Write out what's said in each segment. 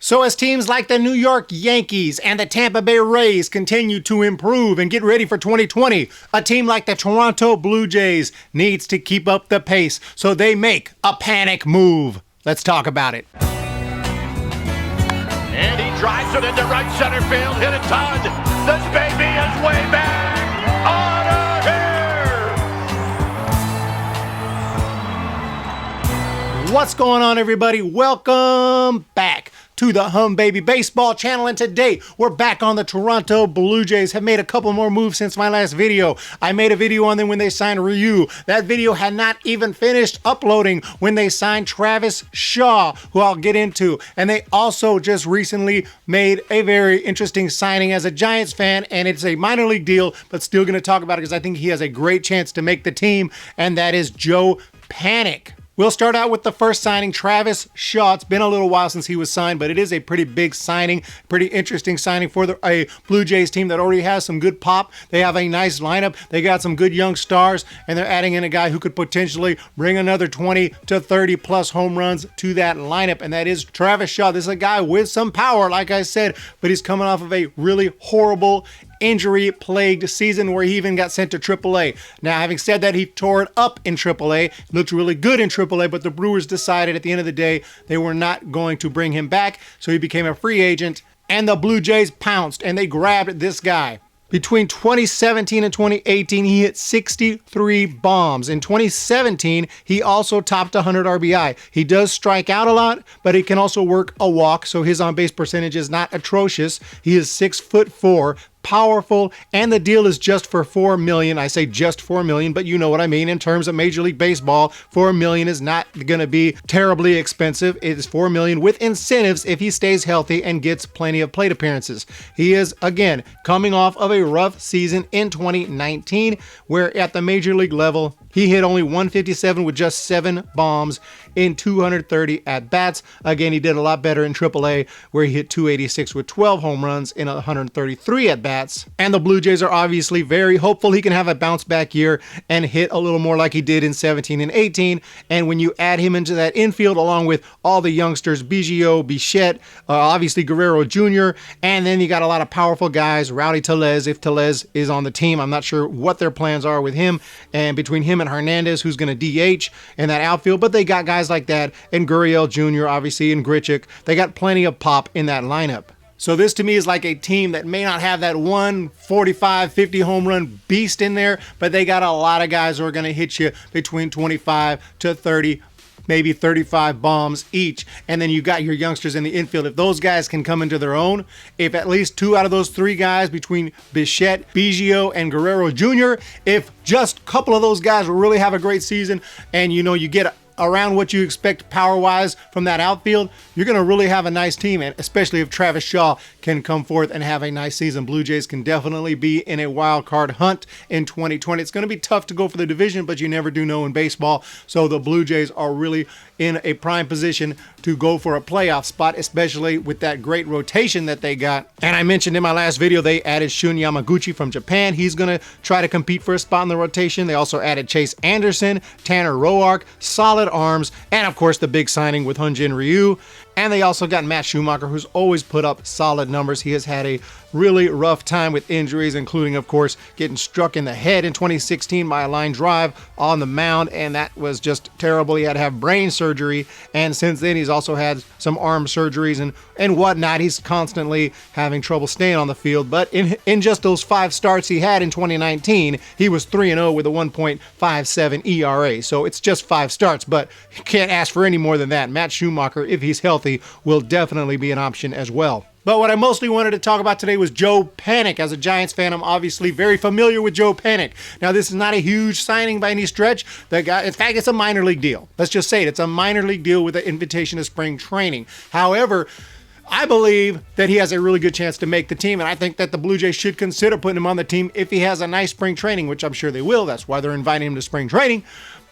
So as teams like the New York Yankees and the Tampa Bay Rays continue to improve and get ready for 2020, a team like the Toronto Blue Jays needs to keep up the pace so they make a panic move. Let's talk about it. And he drives it into right center field, hit a ton. This baby is way back on here. What's going on, everybody? Welcome back to the Humm Baby Baseball channel, and today we're back on the Toronto Blue Jays. Have made a couple more moves since my last video. I made a video on them when they signed Ryu. That video had not even finished uploading when they signed Travis Shaw, who I'll get into. And they also just recently made a very interesting signing as a Giants fan, and it's a minor league deal, but still going to talk about it because I think he has a great chance to make the team, and that is Joe Panik. We'll start out with the first signing, Travis Shaw. It's been a little while since he was signed, but it is a pretty big signing, pretty interesting signing for a Blue Jays team that already has some good pop. They have a nice lineup. They got some good young stars, and they're adding in a guy who could potentially bring another 20 to 30 plus home runs to that lineup, and that is Travis Shaw. This is a guy with some power, like I said, but he's coming off of a really horrible injury-plagued season where he even got sent to AAA. Now, having said that, he tore it up in AAA, looked really good in AAA, but the Brewers decided at the end of the day they were not going to bring him back, so he became a free agent, and the Blue Jays pounced, and they grabbed this guy. Between 2017 and 2018, he hit 63 bombs. In 2017, he also topped 100 RBI. He does strike out a lot, but he can also work a walk, so his on-base percentage is not atrocious. He is 6'4", powerful, and the deal is just for $4 million. I say just $4 million, but you know what I mean. In terms of Major League Baseball, $4 million is not going to be terribly expensive. It is $4 million with incentives if he stays healthy and gets plenty of plate appearances. He is, again, coming off of a rough season in 2019, where at the Major League level, he hit only 157 with just 7 bombs in 230 at-bats. Again, he did a lot better in AAA, where he hit 286 with 12 home runs in 133 at-bats. And the Blue Jays are obviously very hopeful he can have a bounce-back year and hit a little more like he did in 17 and 18. And when you add him into that infield, along with all the youngsters, Bichette, obviously Guerrero Jr., and then you got a lot of powerful guys, Rowdy Tellez, if Tellez is on the team. I'm not sure what their plans are with him, and between him and Hernandez, who's going to DH in that outfield, but they got guys like that, and Gurriel Jr., obviously, and Grichuk. They got plenty of pop in that lineup. So this to me is like a team that may not have that 145, 50 home run beast in there, but they got a lot of guys who are going to hit you between 25 to 30, maybe 35 bombs each. And then you got your youngsters in the infield. If those guys can come into their own, if at least 2 out of those 3 guys between Bichette, Biggio, and Guerrero Jr., if just a couple of those guys will really have a great season, and you know, you get around what you expect power-wise from that outfield, you're going to really have a nice team, and especially if Travis Shaw can come forth and have a nice season. Blue Jays can definitely be in a wild card hunt in 2020. It's going to be tough to go for the division, but you never do know in baseball, so the Blue Jays are really in a prime position to go for a playoff spot, especially with that great rotation that they got. And I mentioned in my last video, they added Shun Yamaguchi from Japan. He's going to try to compete for a spot in the rotation. They also added Chase Anderson, Tanner Roark, solid arms, and of course the big signing with Hyun Jin Ryu. And they also got Matt Schumacher, who's always put up solid numbers. He has had a really rough time with injuries, including, of course, getting struck in the head in 2016 by a line drive on the mound, and that was just terrible. He had to have brain surgery, and since then he's also had some arm surgeries and whatnot. He's constantly having trouble staying on the field, but in just those 5 starts he had in 2019, he was 3-0 with a 1.57 ERA. So it's just 5 starts, but you can't ask for any more than that. Matt Schumacher, if he's healthy, will definitely be an option as well. But what I mostly wanted to talk about today was Joe Panik. As a Giants fan, I'm obviously very familiar with Joe Panik. Now, this is not a huge signing by any stretch. The guy, in fact, it's a minor league deal. Let's just say it. It's a minor league deal with an invitation to spring training. However, I believe that he has a really good chance to make the team, and I think that the Blue Jays should consider putting him on the team if he has a nice spring training, which I'm sure they will. That's why they're inviting him to spring training.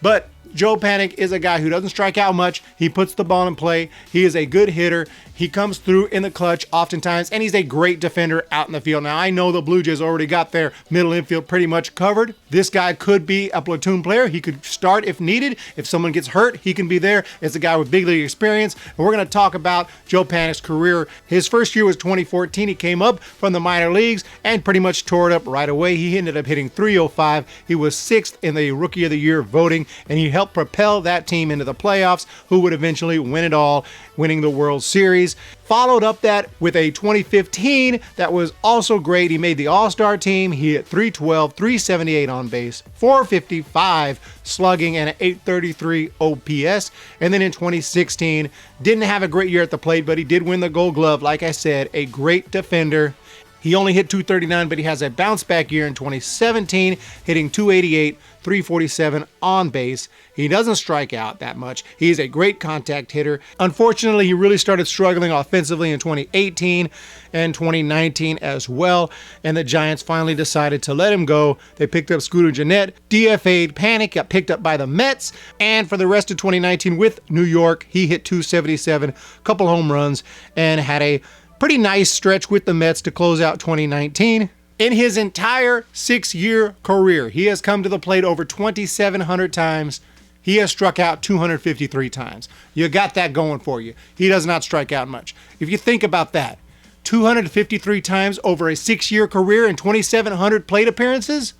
But Joe Panik is a guy who doesn't strike out much. He puts the ball in play. He is a good hitter. He comes through in the clutch oftentimes, and he's a great defender out in the field. Now, I know the Blue Jays already got their middle infield pretty much covered. This guy could be a platoon player. He could start if needed. If someone gets hurt, he can be there. It's a guy with big league experience. And we're going to talk about Joe Panik's career. His first year was 2014. He came up from the minor leagues and pretty much tore it up right away. He ended up hitting .305. He was 6th in the Rookie of the Year voting, and he helped propel that team into the playoffs, who would eventually win it all, winning the World Series. Followed up that with a 2015 that was also great. He made the All-Star team. He hit .312, .378 on base, .455 slugging, and an .833 OPS. And then in 2016, didn't have a great year at the plate, but he did win the Gold Glove. Like I said, a great defender. He only hit .239, but he has a bounce back year in 2017, hitting .288, .347 on base. He doesn't strike out that much. He's a great contact hitter. Unfortunately, he really started struggling offensively in 2018 and 2019 as well, and the Giants finally decided to let him go. They picked up Scooter Gennett, DFA'd Panik, got picked up by the Mets, and for the rest of 2019 with New York, he hit .277, couple home runs, and had a pretty nice stretch with the Mets to close out 2019. In his entire 6-year career, he has come to the plate over 2,700 times. He has struck out 253 times. You got that going for you. He does not strike out much. If you think about that, 253 times over a 6-year career and 2,700 plate appearances,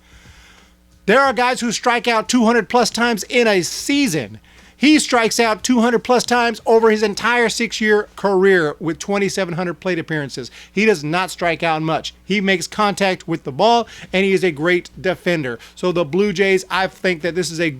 there are guys who strike out 200 plus times in a season. He strikes out 200 plus times over his entire 6-year career with 2,700 plate appearances. He does not strike out much. He makes contact with the ball, and he is a great defender. So the Blue Jays, I think that this is a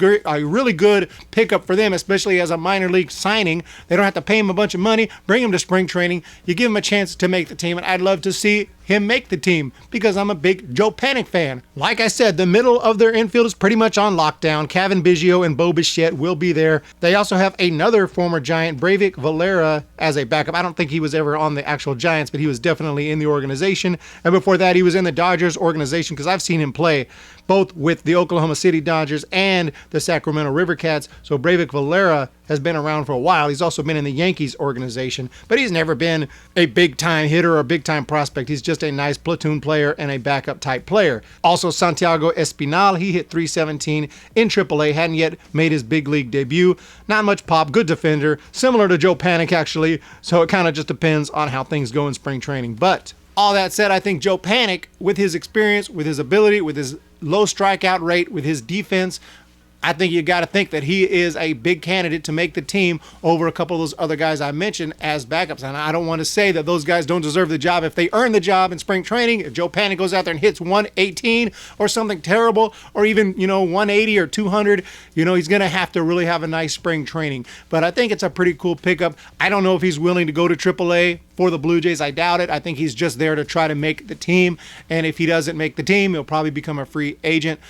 really good pickup for them, especially as a minor league signing. They don't have to pay him a bunch of money, bring him to spring training. You give him a chance to make the team, and I'd love to see him make the team because I'm a big Joe Panik fan. Like I said, the middle of their infield is pretty much on lockdown. Kevin Biggio and Bo Bichette will be there. They also have another former Giant, Breivik Valera, as a backup. I don't think he was ever on the actual Giants, but he was definitely in the organization. And before that, he was in the Dodgers organization because I've seen him play both with the Oklahoma City Dodgers and the Sacramento River Cats. So Breivik Valera has been around for a while. He's also been in the Yankees organization, but he's never been a big-time hitter or a big-time prospect. He's just a nice platoon player and a backup-type player. Also, Santiago Espinal, he hit .317 in AAA, hadn't yet made his big league debut. Not much pop, good defender, similar to Joe Panik, actually, so it kind of just depends on how things go in spring training. But all that said, I think Joe Panik, with his experience, with his ability, with his low strikeout rate, with his defense, I think you got to think that he is a big candidate to make the team over a couple of those other guys I mentioned as backups. And I don't want to say that those guys don't deserve the job if they earn the job in spring training. If Joe Panik goes out there and hits 118 or something terrible, or even, 180 or 200, he's going to have to really have a nice spring training. But I think it's a pretty cool pickup. I don't know if he's willing to go to AAA for the Blue Jays. I doubt it. I think he's just there to try to make the team. And if he doesn't make the team, he'll probably become a free agent.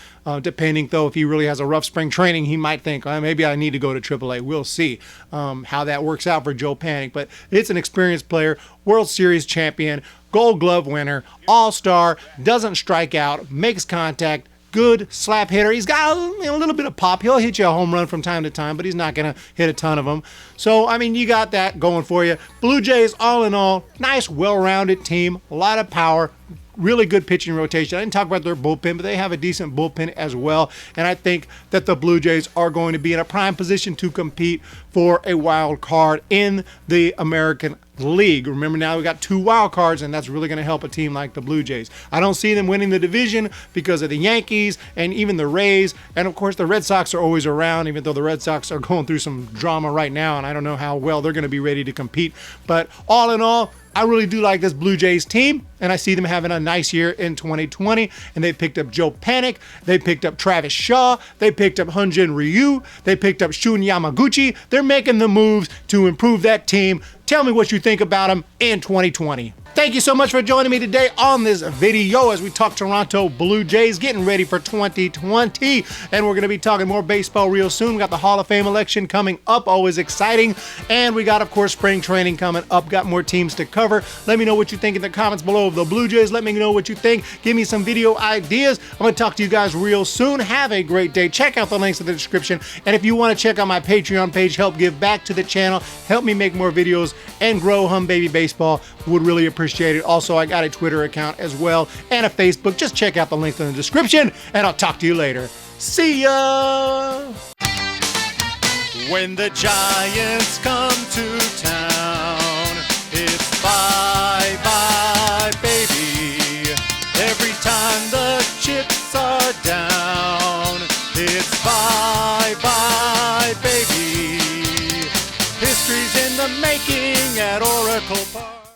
Depending, though, if he really has a rough spring training, he might think, maybe I need to go to AAA. We'll see how that works out for Joe Panik. But it's an experienced player, World Series champion, Gold Glove winner, all-star, doesn't strike out, makes contact, good slap hitter. He's got a little bit of pop. He'll hit you a home run from time to time, but he's not going to hit a ton of them. So, you got that going for you. Blue Jays, all in all, nice, well-rounded team, a lot of power, really good pitching rotation. I didn't talk about their bullpen, but they have a decent bullpen as well. And I think that the Blue Jays are going to be in a prime position to compete for a wild card in the American League. Remember, now we got 2 wild cards, and that's really going to help a team like the Blue Jays. I don't see them winning the division because of the Yankees and even the Rays. And of course, the Red Sox are always around, even though the Red Sox are going through some drama right now, and I don't know how well they're going to be ready to compete. But all in all, I really do like this Blue Jays team, and I see them having a nice year in 2020. And they picked up Joe Panik, they picked up Travis Shaw, they picked up Hyun Jin Ryu, they picked up Shun Yamaguchi. They're making the moves to improve that team. Tell me what you think about them in 2020. Thank you so much for joining me today on this video as we talk Toronto Blue Jays getting ready for 2020. And we're going to be talking more baseball real soon. We got the Hall of Fame election coming up, always exciting. And we got, of course, spring training coming up. Got more teams to cover. Let me know what you think in the comments below of the Blue Jays. Let me know what you think. Give me some video ideas. I'm going to talk to you guys real soon. Have a great day. Check out the links in the description. And if you want to check out my Patreon page, help give back to the channel, help me make more videos and grow Humm Baby Baseball, would really appreciate it. Also, I got a Twitter account as well and a Facebook. Just check out the links in the description and I'll talk to you later. See ya! When the Giants come to town, it's bye-bye, baby. Every time the chips are down, it's bye-bye, baby. History's in the making at Oracle Park.